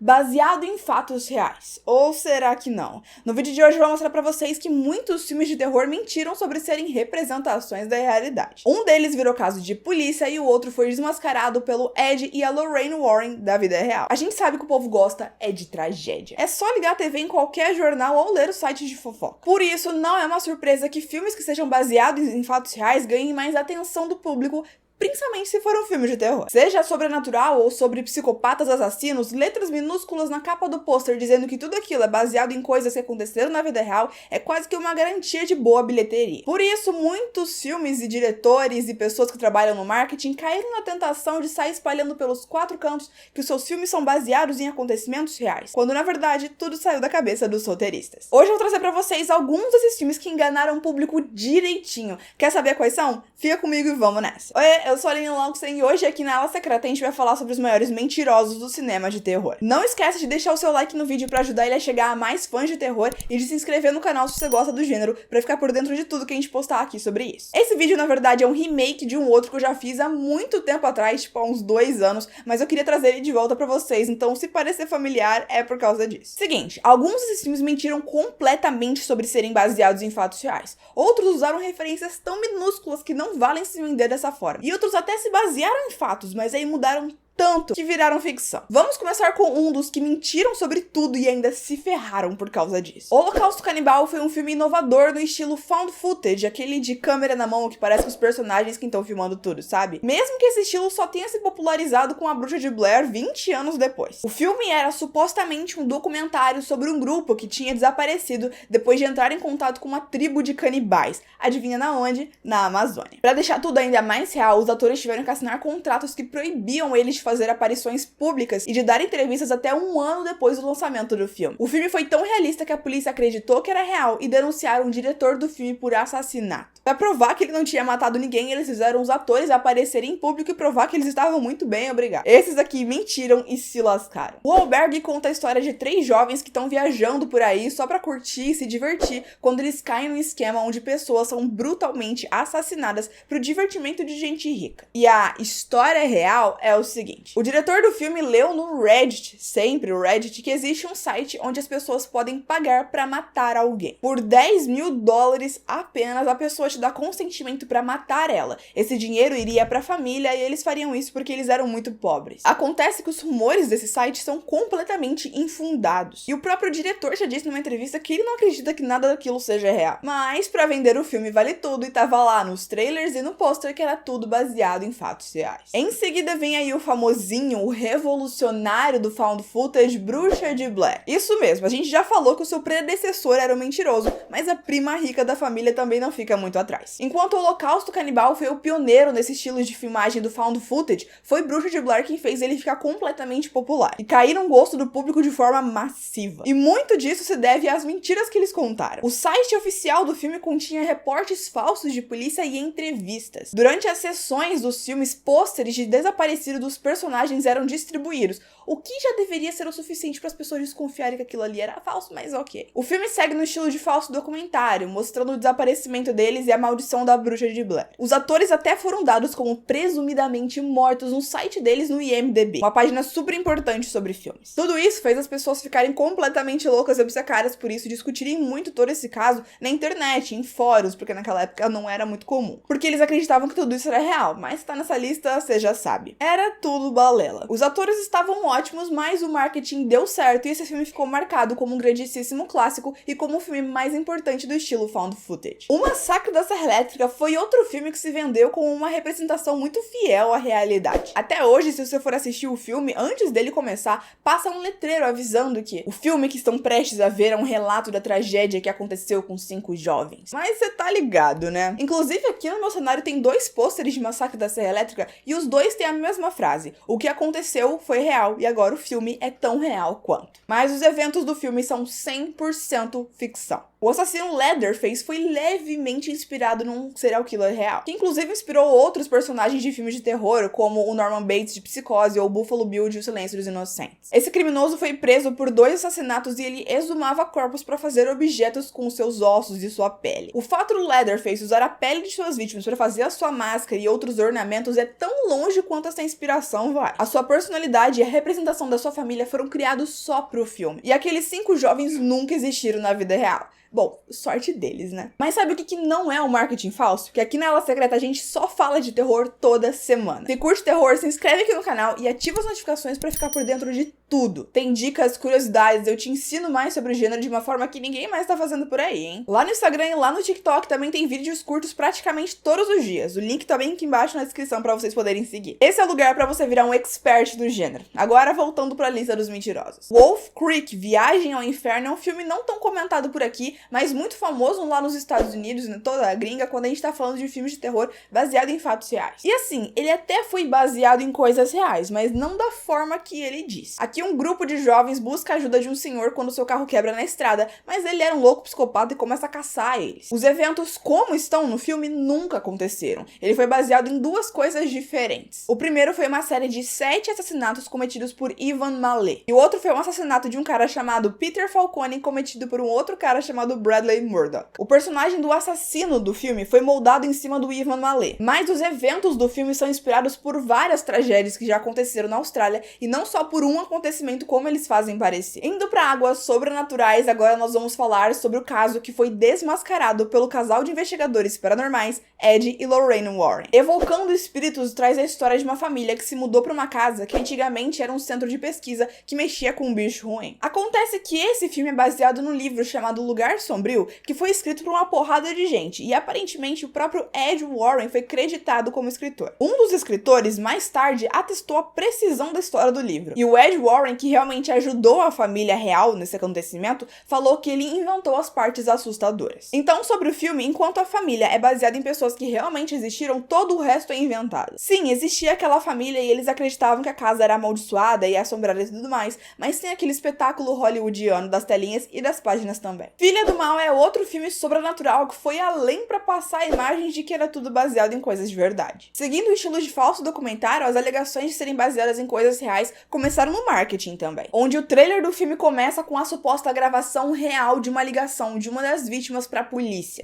baseado em fatos reais. Ou será que não? No vídeo de hoje eu vou mostrar pra vocês que muitos filmes de terror mentiram sobre serem representações da realidade. Um deles virou caso de polícia e o outro foi desmascarado pelo Ed e a Lorraine Warren da vida real. A gente sabe que o povo gosta de tragédia. É só ligar a TV em qualquer jornal ou ler os sites de fofoca. Por isso, não é uma surpresa que filmes que sejam baseados em fatos reais ganhem mais atenção do público, principalmente se for um filme de terror. Seja sobrenatural ou sobre psicopatas assassinos, letras minúsculas na capa do pôster dizendo que tudo aquilo é baseado em coisas que aconteceram na vida real é quase que uma garantia de boa bilheteria. Por isso, muitos filmes e diretores e pessoas que trabalham no marketing caíram na tentação de sair espalhando pelos quatro cantos que os seus filmes são baseados em acontecimentos reais, quando na verdade tudo saiu da cabeça dos roteiristas. Hoje eu vou trazer pra vocês alguns desses filmes que enganaram o público direitinho. Quer saber quais são? Fica comigo e vamos nessa. Oi, eu sou a Aline Longsten e hoje aqui na Ala Secreta a gente vai falar sobre os maiores mentirosos do cinema de terror. Não esquece de deixar o seu like no vídeo pra ajudar ele a chegar a mais fãs de terror e de se inscrever no canal se você gosta do gênero pra ficar por dentro de tudo que a gente postar aqui sobre isso. Esse vídeo na verdade é um remake de um outro que eu já fiz há muito tempo atrás, tipo há uns 2 anos, mas eu queria trazer ele de volta pra vocês, então se parecer familiar é por causa disso. Seguinte, alguns desses filmes mentiram completamente sobre serem baseados em fatos reais. Outros usaram referências tão minúsculas que não valem se vender dessa forma. E outros até se basearam em fatos, mas aí mudaram tanto que viraram ficção. Vamos começar com um dos que mentiram sobre tudo e ainda se ferraram por causa disso. Holocausto Canibal foi um filme inovador no estilo found footage, aquele de câmera na mão que parece com os personagens que estão filmando tudo, sabe? Mesmo que esse estilo só tenha se popularizado com A Bruxa de Blair 20 anos depois. O filme era supostamente um documentário sobre um grupo que tinha desaparecido depois de entrar em contato com uma tribo de canibais. Adivinha na onde? Na Amazônia. Pra deixar tudo ainda mais real, os atores tiveram que assinar contratos que proibiam eles de fazer aparições públicas e de dar entrevistas até 1 ano depois do lançamento do filme. O filme foi tão realista que a polícia acreditou que era real e denunciaram o diretor do filme por assassinato. Pra provar que ele não tinha matado ninguém, eles fizeram os atores aparecerem em público e provar que eles estavam muito bem, obrigado. Esses aqui mentiram e se lascaram. O Albergue conta a história de 3 jovens que estão viajando por aí só pra curtir e se divertir quando eles caem num esquema onde pessoas são brutalmente assassinadas pro divertimento de gente rica. E a história real é o seguinte: o diretor do filme leu no Reddit, sempre o Reddit, que existe um site onde as pessoas podem pagar pra matar alguém. Por $10.000 apenas a pessoa te dá consentimento pra matar ela. Esse dinheiro iria pra família e eles fariam isso porque eles eram muito pobres. Acontece que os rumores desse site são completamente infundados. E o próprio diretor já disse numa entrevista que ele não acredita que nada daquilo seja real. Mas pra vender o filme vale tudo e tava lá nos trailers e no pôster que era tudo baseado em fatos reais. Em seguida vem aí o famosinho, o revolucionário do found footage, Bruxa de Blair. Isso mesmo, a gente já falou que o seu predecessor era um mentiroso, mas a prima rica da família também não fica muito atrás. Enquanto o Holocausto Canibal foi o pioneiro nesse estilo de filmagem do found footage, foi Bruxa de Blair quem fez ele ficar completamente popular e cair no gosto do público de forma massiva. E muito disso se deve às mentiras que eles contaram. O site oficial do filme continha reportes falsos de polícia e entrevistas. Durante as sessões dos filmes, pôsteres de desaparecido dos personagens eram distribuídos, o que já deveria ser o suficiente para as pessoas desconfiarem que aquilo ali era falso, mas ok. O filme segue no estilo de falso documentário, mostrando o desaparecimento deles e a maldição da Bruxa de Blair. Os atores até foram dados como presumidamente mortos no site deles no IMDb, uma página super importante sobre filmes. Tudo isso fez as pessoas ficarem completamente loucas e obcecadas por isso, discutirem muito todo esse caso na internet, em fóruns, porque naquela época não era muito comum. Porque eles acreditavam que tudo isso era real, mas tá nessa lista, você já sabe. Era tudo balela. Os atores estavam ótimos, mas o marketing deu certo e esse filme ficou marcado como um grandíssimo clássico e como o filme mais importante do estilo found footage. O Massacre da Serra Elétrica foi outro filme que se vendeu como uma representação muito fiel à realidade. Até hoje, se você for assistir o filme, antes dele começar, passa um letreiro avisando que o filme que estão prestes a ver é um relato da tragédia que aconteceu com 5 jovens. Mas você tá ligado, né? Inclusive aqui no meu cenário tem 2 pôsteres de Massacre da Serra Elétrica e os 2 têm a mesma frase: o que aconteceu foi real e agora o filme é tão real quanto. Mas os eventos do filme são 100% ficção. O assassino Leatherface foi levemente inspirado num serial killer real, que inclusive inspirou outros personagens de filmes de terror, como o Norman Bates de Psicose ou Buffalo Bill de O Silêncio dos Inocentes. Esse criminoso foi preso por 2 assassinatos e ele exumava corpos para fazer objetos com seus ossos e sua pele. O fato do Leatherface usar a pele de suas vítimas para fazer a sua máscara e outros ornamentos é tão longe quanto essa inspiração vai. A sua personalidade e a representação da sua família foram criados só pro filme, e aqueles 5 jovens nunca existiram na vida real. Bom, sorte deles, né? Mas sabe o que não é um marketing falso? Que aqui na Ala Secreta a gente só fala de terror toda semana. Se curte terror, se inscreve aqui no canal e ativa as notificações pra ficar por dentro de tudo. Tem dicas, curiosidades, eu te ensino mais sobre o gênero de uma forma que ninguém mais tá fazendo por aí, hein? Lá no Instagram e lá no TikTok também tem vídeos curtos praticamente todos os dias. O link tá bem aqui embaixo na descrição pra vocês poderem seguir. Esse é o lugar pra você virar um expert do gênero. Agora, voltando pra lista dos mentirosos. Wolf Creek, Viagem ao Inferno, é um filme não tão comentado por aqui, mas muito famoso lá nos Estados Unidos, em toda a gringa, quando a gente tá falando de filmes de terror baseado em fatos reais. E assim, ele até foi baseado em coisas reais, mas não da forma que ele diz. Aqui um grupo de jovens busca a ajuda de um senhor quando seu carro quebra na estrada, mas ele era um louco psicopata e começa a caçar eles. Os eventos como estão no filme nunca aconteceram. Ele foi baseado em 2 coisas diferentes. O primeiro foi uma série de 7 assassinatos cometidos por Ivan Malé. E o outro foi um assassinato de um cara chamado Peter Falcone cometido por um outro cara chamado Bradley Murdoch. O personagem do assassino do filme foi moldado em cima do Ivan Malé, mas os eventos do filme são inspirados por várias tragédias que já aconteceram na Austrália e não só por um acontecimento como eles fazem parecer. Indo para águas sobrenaturais, agora nós vamos falar sobre o caso que foi desmascarado pelo casal de investigadores paranormais Ed e Lorraine Warren. Evocando Espíritos traz a história de uma família que se mudou para uma casa que antigamente era um centro de pesquisa que mexia com um bicho ruim. Acontece que esse filme é baseado num livro chamado Lugar Sombrio, que foi escrito por uma porrada de gente, e aparentemente o próprio Ed Warren foi creditado como escritor. Um dos escritores, mais tarde, atestou a precisão da história do livro, e o Ed Warren, que realmente ajudou a família real nesse acontecimento, falou que ele inventou as partes assustadoras. Então, sobre o filme, enquanto a família é baseada em pessoas que realmente existiram, todo o resto é inventado. Sim, existia aquela família e eles acreditavam que a casa era amaldiçoada e assombrada e tudo mais, mas tem aquele espetáculo hollywoodiano das telinhas e das páginas também. Filha do Mal é outro filme sobrenatural que foi além pra passar a imagem de que era tudo baseado em coisas de verdade. Seguindo o estilo de falso documentário, as alegações de serem baseadas em coisas reais começaram no marketing também, onde o trailer do filme começa com a suposta gravação real de uma ligação de uma das vítimas pra polícia.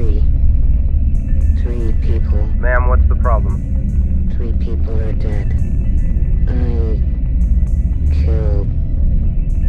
Three people. Ma'am, what's the problem? 3 people are dead. I killed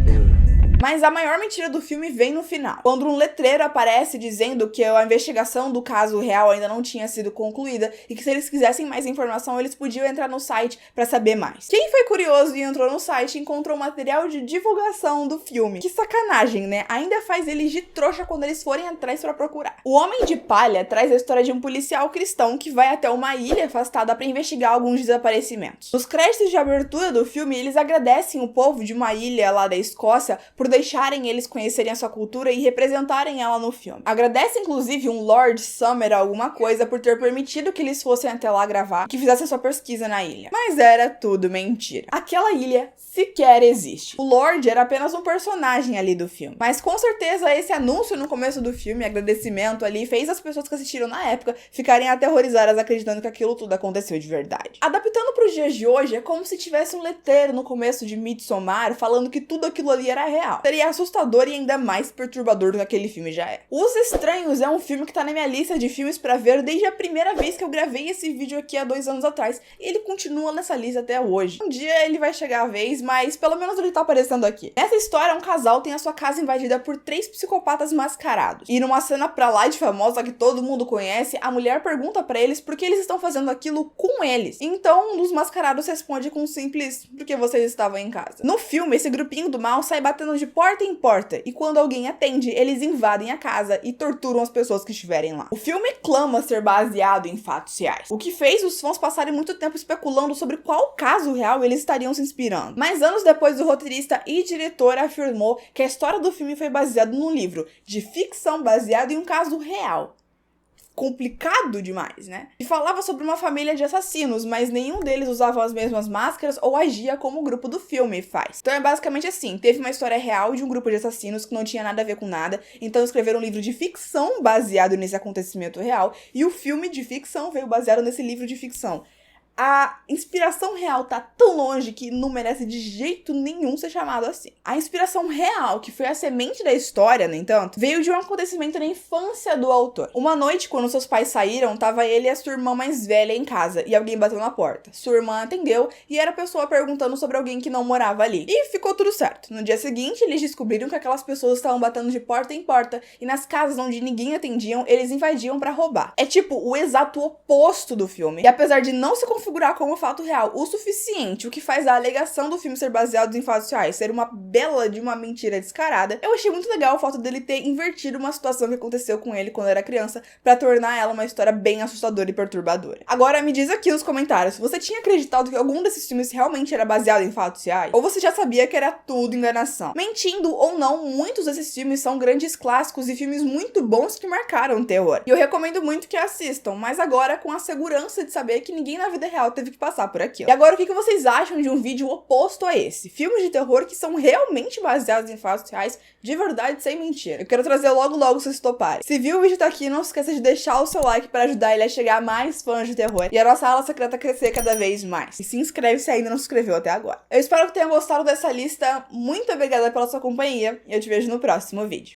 them. Mas a maior mentira do filme vem no final, quando um letreiro aparece dizendo que a investigação do caso real ainda não tinha sido concluída e que se eles quisessem mais informação, eles podiam entrar no site para saber mais. Quem foi curioso e entrou no site encontrou material de divulgação do filme. Que sacanagem, né? Ainda faz eles de trouxa quando eles forem atrás para procurar. O Homem de Palha traz a história de um policial cristão que vai até uma ilha afastada para investigar alguns desaparecimentos. Nos créditos de abertura do filme, eles agradecem o povo de uma ilha lá da Escócia por deixarem eles conhecerem a sua cultura e representarem ela no filme. Agradece inclusive um Lord Summer alguma coisa por ter permitido que eles fossem até lá gravar e que fizessem a sua pesquisa na ilha. Mas era tudo mentira. Aquela ilha sequer existe. O Lord era apenas um personagem ali do filme. Mas com certeza esse anúncio no começo do filme, agradecimento ali, fez as pessoas que assistiram na época ficarem aterrorizadas acreditando que aquilo tudo aconteceu de verdade. Adaptando para os dias de hoje, é como se tivesse um letreiro no começo de Midsommar falando que tudo aquilo ali era real. Seria assustador e ainda mais perturbador do que aquele filme já é. Os Estranhos é um filme que tá na minha lista de filmes pra ver desde a primeira vez que eu gravei esse vídeo aqui há 2 anos atrás, e ele continua nessa lista até hoje. Um dia ele vai chegar a vez, mas pelo menos ele tá aparecendo aqui. Nessa história, um casal tem a sua casa invadida por 3 psicopatas mascarados, e numa cena pra lá de famosa que todo mundo conhece, a mulher pergunta pra eles por que eles estão fazendo aquilo com eles. Então, um dos mascarados responde com um simples "porque vocês estavam em casa". No filme, esse grupinho do mal sai batendo de porta em porta, e quando alguém atende, eles invadem a casa e torturam as pessoas que estiverem lá. O filme clama ser baseado em fatos reais, o que fez os fãs passarem muito tempo especulando sobre qual caso real eles estariam se inspirando. Mas anos depois, o roteirista e diretor afirmou que a história do filme foi baseada num livro de ficção baseado em um caso real. complicado demais, né? E falava sobre uma família de assassinos, mas nenhum deles usava as mesmas máscaras ou agia como o grupo do filme faz. Então é basicamente assim, teve uma história real de um grupo de assassinos que não tinha nada a ver com nada, então escreveram um livro de ficção baseado nesse acontecimento real, e o filme de ficção veio baseado nesse livro de ficção. A inspiração real tá tão longe que não merece de jeito nenhum ser chamado assim. A inspiração real, que foi a semente da história, no entanto, veio de um acontecimento na infância do autor. Uma noite, quando seus pais saíram, tava ele e a sua irmã mais velha em casa, e alguém bateu na porta. Sua irmã atendeu, e era a pessoa perguntando sobre alguém que não morava ali. E ficou tudo certo. No dia seguinte, eles descobriram que aquelas pessoas estavam batendo de porta em porta, e nas casas onde ninguém atendiam, eles invadiam pra roubar. É tipo o exato oposto do filme. E apesar de não se configurar como fato real o suficiente, o que faz a alegação do filme ser baseado em fatos reais ser uma bela de uma mentira descarada, eu achei muito legal o fato dele ter invertido uma situação que aconteceu com ele quando era criança pra tornar ela uma história bem assustadora e perturbadora. Agora me diz aqui nos comentários, você tinha acreditado que algum desses filmes realmente era baseado em fatos reais? Ou você já sabia que era tudo enganação? Mentindo ou não, muitos desses filmes são grandes clássicos e filmes muito bons que marcaram o terror. E eu recomendo muito que assistam, mas agora com a segurança de saber que ninguém na vida real teve que passar por aquilo. E agora, o que vocês acham de um vídeo oposto a esse? Filmes de terror que são realmente baseados em fatos reais, de verdade, sem mentira. Eu quero trazer logo se vocês toparem. Se viu o vídeo tá aqui, não se esqueça de deixar o seu like para ajudar ele a chegar a mais fãs de terror e a nossa ala secreta crescer cada vez mais. E se inscreve se ainda não se inscreveu até agora. Eu espero que tenham gostado dessa lista. Muito obrigada pela sua companhia e eu te vejo no próximo vídeo.